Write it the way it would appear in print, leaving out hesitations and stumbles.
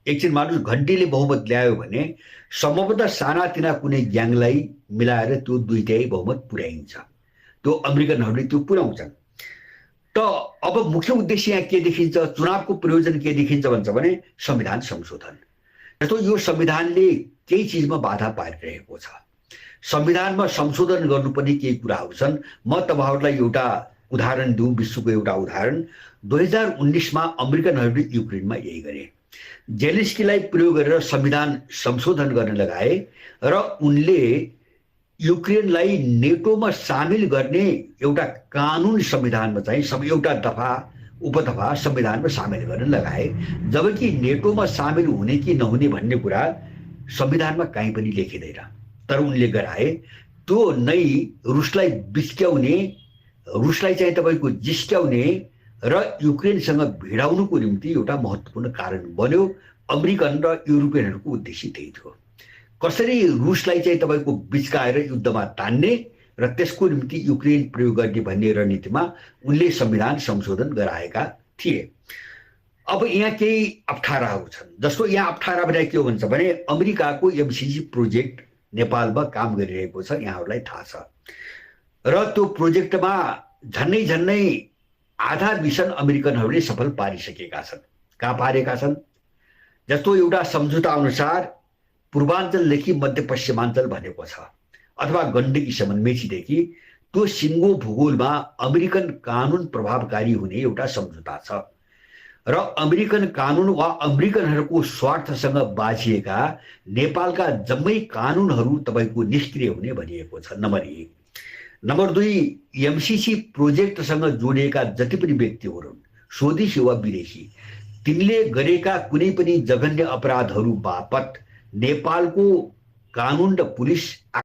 एकछिन मानुस घन्टीले बहुमत ल्यायो भने सम्भवतः सानातिना कुनै ग्याङलाई मिलाएर त्यो 2 बहुमत पुर्याइन्छ। त्यो अमेरिकनहरूले त्यो पुर्याउँछन्। त अब मुख्य उद्देश्य यहाँ के देखिन्छ, चुनावको प्रयोजन के देखिन्छ भन्छ भने संविधान संशोधन। जस्तो यो संविधानले केही चिजमा बाधा पारिरहेको छ। संविधानमा संशोधन गर्नुपर्ने केही कुराहरू छन्। म तपाईहरुलाई एउटा उदाहरण दिउँ, विश्वको एउटा उदाहरण। 2019 मा अमेरिकनहरूले युक्रेनमा यही गरे। जेलेन्स्कीलाई प्रयोग गरेर संविधान संशोधन गर्न लगाए र उनले युक्रेनलाई नेटोमा सामेल गर्ने एउटा कानुन संविधानमा चाहिँ एउटा दफा उपदफा संविधानमा सामेल गर्न लगाए, जबकि नेटोमा सामेल हुने कि नहुने भन्ने कुरा संविधानमा कहीँ पनि लेखिँदैन। तर उनले गराए। त्यो नै रुसलाई बिस्क्याउने, रुसलाई चाहिँ तपाईको जिस्क्याउने र युक्रेनसँग भिडाउनुको निम्ति एउटा महत्त्वपूर्ण कारण बन्यो। अमेरिकन र युरोपियनहरूको उद्देश्य त्यही थियो, कसरी रुसलाई चाहिँ तपाईको बिचकाएर युद्धमा तान्ने र त्यसको निम्ति युक्रेन प्रयोग गर्ने भन्ने रणनीतिमा उनले संविधान संशोधन गराएका थिए। अब यहाँ केही अप्ठ्याराहरू छन्। जस्तो यहाँ अप्ठ्यारा भने के हो भन्छ भने अमेरिकाको एमसीसी प्रोजेक्ट नेपालमा काम गरिरहेको छ, यहाँहरूलाई थाहा छ। र त्यो प्रोजेक्टमा झन्नै झन्नै आधा मिसन अमेरिकनहरूले सफल पारिसकेका छन्। कहाँ पारेका छन्? जस्तो एउटा सम्झौता अनुसार पूर्वाञ्चलदेखि मध्यपश्चिमाञ्चल भनेको छ, अथवा गण्डकीसम्म मेचीदेखि, त्यो सिङ्गो भूगोलमा अमेरिकन कानुन प्रभावकारी हुने एउटा सम्झौता छ। र अमेरिकन कानुन वा अमेरिकनहरूको स्वार्थसँग बाझिएका नेपालका जम्मै कानुनहरू तपाईको निष्क्रिय हुने भनिएको छ, नम्बर 1। नम्बर 2, एमसीसी प्रोजेक्टसँग जोडिएका जति पनि व्यक्तिहरू स्वदेशी वा विदेशी, तिनले गरेका कुनै पनि जघन्य अपराधहरू बापत नेपालको कानुन र पुलिस